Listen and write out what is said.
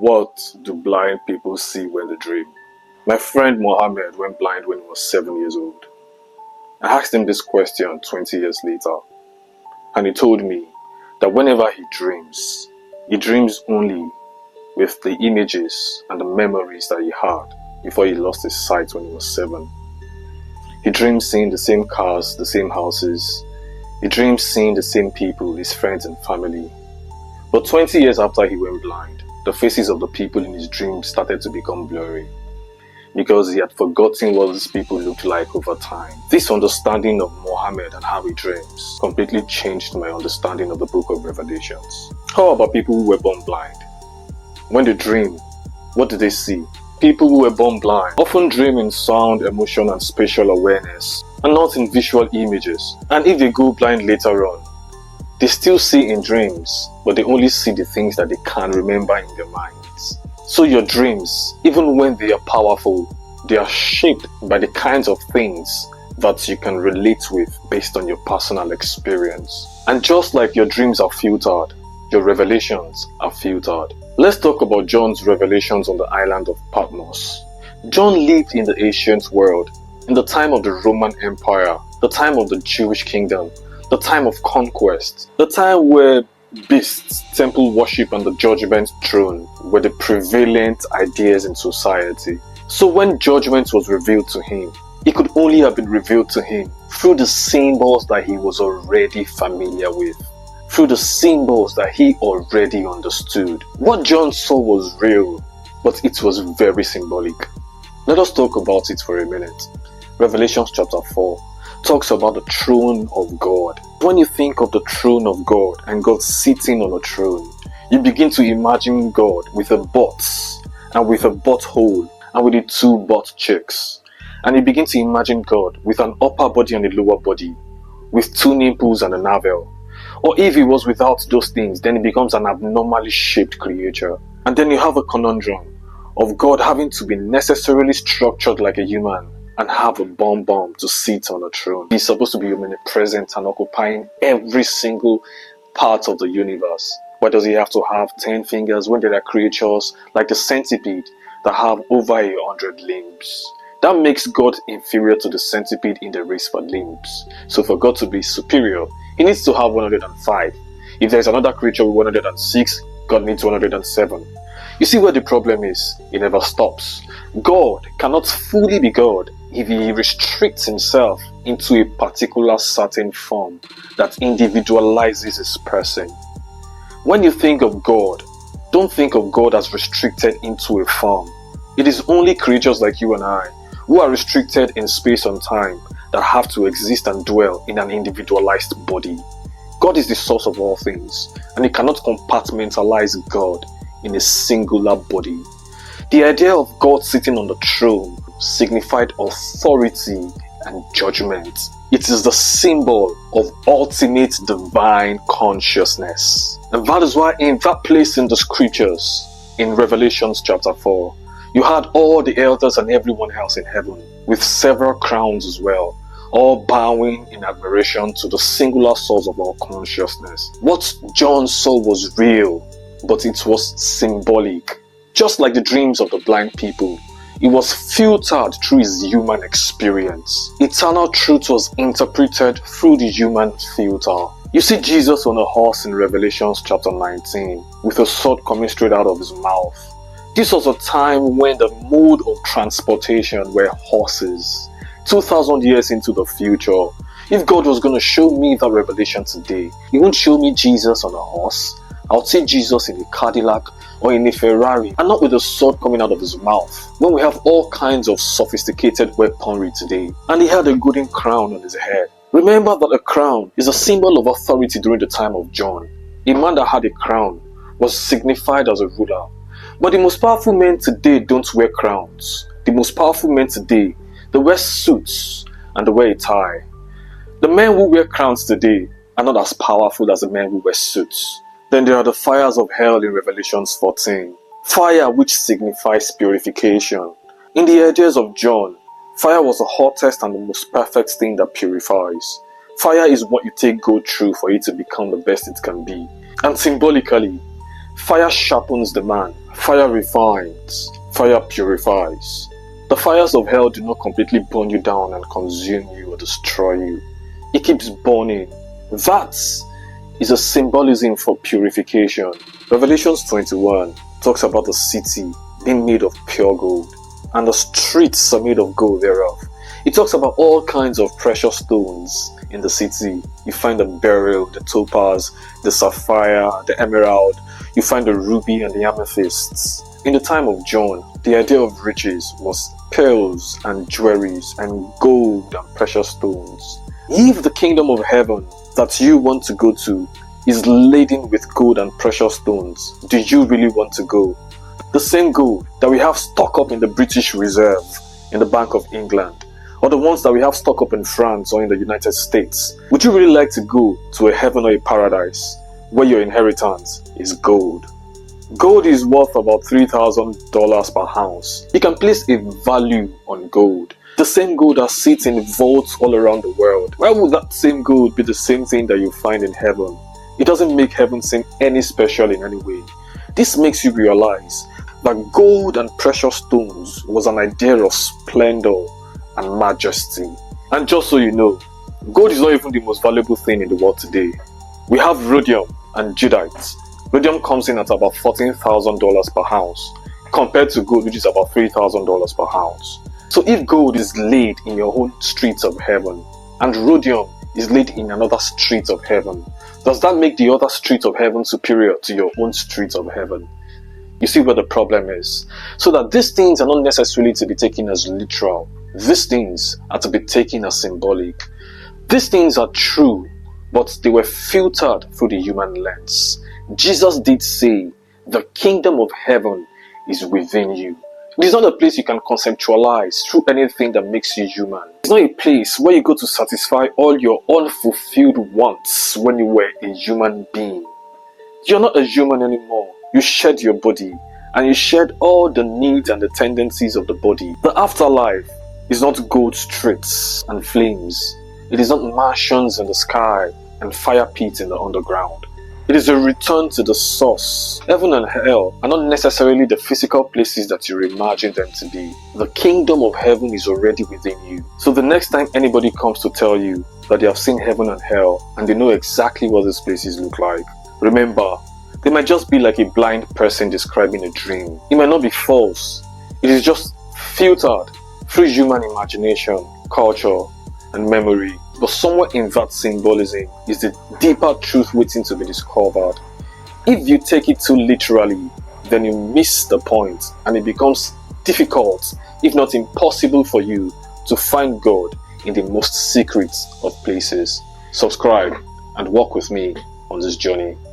What do blind people see when they dream? My friend Mohammed went blind when he was 7 years old. I asked him this question 20 years later, and he told me that whenever he dreams only with the images and the memories that he had before he lost his sight when he was 7. He dreams seeing the same cars, the same houses. He dreams seeing the same people, his friends and family. But 20 years after he went blind, the faces of the people in his dreams started to become blurry, because he had forgotten what these people looked like over time. This understanding of Muhammad and how he dreams completely changed my understanding of the book of Revelations. How about people who were born blind? When they dream, what do they see? People who were born blind often dream in sound, emotion and spatial awareness, and not in visual images. And if they go blind later on, they still see in dreams, but they only see the things that they can remember in their minds. So your dreams, even when they are powerful, they are shaped by the kinds of things that you can relate with based on your personal experience. And just like your dreams are filtered, your revelations are filtered. Let's talk about John's revelations on the island of Patmos. John lived in the ancient world, in the time of the Roman Empire, the time of the Jewish kingdom, the time of conquest, the time where beasts, temple worship and the judgment throne were the prevalent ideas in society. So when judgment was revealed to him, it could only have been revealed to him through the symbols that he was already familiar with, through the symbols that he already understood. What John saw was real, but it was very symbolic. Let us talk about it for a minute. Revelation chapter 4 talks about the throne of God. When you think of the throne of God and God sitting on a throne, you begin to imagine God with a butt and with a butthole and with the two butt cheeks. And you begin to imagine God with an upper body and a lower body, with two nipples and a navel. Or if he was without those things, then he becomes an abnormally shaped creature. And then you have a conundrum of God having to be necessarily structured like a human and have a bomb to sit on a throne. He's supposed to be omnipresent and occupying every single part of the universe. Why does he have to have 10 fingers when there are creatures like the centipede that have over 100 limbs? That makes God inferior to the centipede in the race for limbs. So for God to be superior, he needs to have 105. If there's another creature with 106, God needs 107. You see where the problem is? It never stops. God cannot fully be God if he restricts himself into a particular certain form that individualizes his person. When you think of God, don't think of God as restricted into a form. It is only creatures like you and I who are restricted in space and time that have to exist and dwell in an individualized body. God is the source of all things, and you cannot compartmentalize God in a singular body. The idea of God sitting on the throne signified authority and judgment. It is the symbol of ultimate divine consciousness. And that is why in that place in the scriptures, in Revelation chapter 4, you had all the elders and everyone else in heaven with several crowns as well, all bowing in admiration to the singular source of our consciousness. What John saw was real, but it was symbolic. Just like the dreams of the blind people, it was filtered through his human experience. Eternal truth was interpreted through the human filter. You see Jesus on a horse in Revelation chapter 19 with a sword coming straight out of his mouth. This was a time when the mode of transportation were horses. 2,000 years into the future, if God was going to show me that revelation today, he won't show me Jesus on a horse. I'll see Jesus in a Cadillac or in a Ferrari, and not with a sword coming out of his mouth. When we have all kinds of sophisticated weaponry today, and he had a golden crown on his head. Remember that a crown is a symbol of authority during the time of John. A man that had a crown was signified as a ruler. But the most powerful men today don't wear crowns. The most powerful men today, they wear suits and they wear a tie. The men who wear crowns today are not as powerful as the men who wear suits. Then there are the fires of hell in Revelation 14. Fire which signifies purification. In the ideas of John, fire was the hottest and the most perfect thing that purifies. Fire is what you take gold through for it to become the best it can be. And symbolically, fire sharpens the man Fire refines, fire purifies. The fires of hell do not completely burn you down and consume you or destroy you. It keeps burning. That is a symbolism for purification. Revelations 21 talks about the city being made of pure gold, and the streets are made of gold thereof. It talks about all kinds of precious stones in the city. You find the beryl, the topaz, the sapphire, the emerald. You find the ruby and the amethysts. In the time of John, the idea of riches was pearls and jewelries and gold and precious stones. If the kingdom of heaven that you want to go to is laden with gold and precious stones, do you really want to go? The same gold that we have stocked up in the British Reserve in the Bank of England, or the ones that we have stocked up in France or in the United States. Would you really like to go to a heaven or a paradise where your inheritance is gold? Gold is worth about $3,000 per ounce. You can place a value on gold. The same gold that sits in vaults all around the world. Why would that same gold be the same thing that you find in heaven? It doesn't make heaven seem any special in any way. This makes you realize that gold and precious stones was an idea of splendor and majesty. And just so you know, gold is not even the most valuable thing in the world today. We have rhodium and jadeite. Rhodium comes in at about $14,000 per ounce, compared to gold, which is about $3,000 per ounce. So if gold is laid in your own streets of heaven, and rhodium is laid in another street of heaven, does that make the other street of heaven superior to your own street of heaven? You see where the problem is. So that these things are not necessarily to be taken as literal. These things are to be taken as symbolic. These things are true, but they were filtered through the human lens. Jesus did say, the kingdom of heaven is within you. It is not a place you can conceptualize through anything that makes you human. It's not a place where you go to satisfy all your unfulfilled wants when you were a human being. You're not a human anymore. You shed your body, and you shed all the needs and the tendencies of the body. The afterlife is not gold streets and flames. It is not mansions in the sky and fire pits in the underground. It is a return to the source. Heaven and hell are not necessarily the physical places that you imagine them to be. The kingdom of heaven is already within you. So the next time anybody comes to tell you that they have seen heaven and hell and they know exactly what these places look like, remember, they might just be like a blind person describing a dream. It might not be false. It is just filtered through human imagination, culture, and memory. But somewhere in that symbolism is the deeper truth waiting to be discovered. If you take it too literally, then you miss the point, and it becomes difficult, if not impossible, for you to find God in the most secret of places. Subscribe and walk with me on this journey.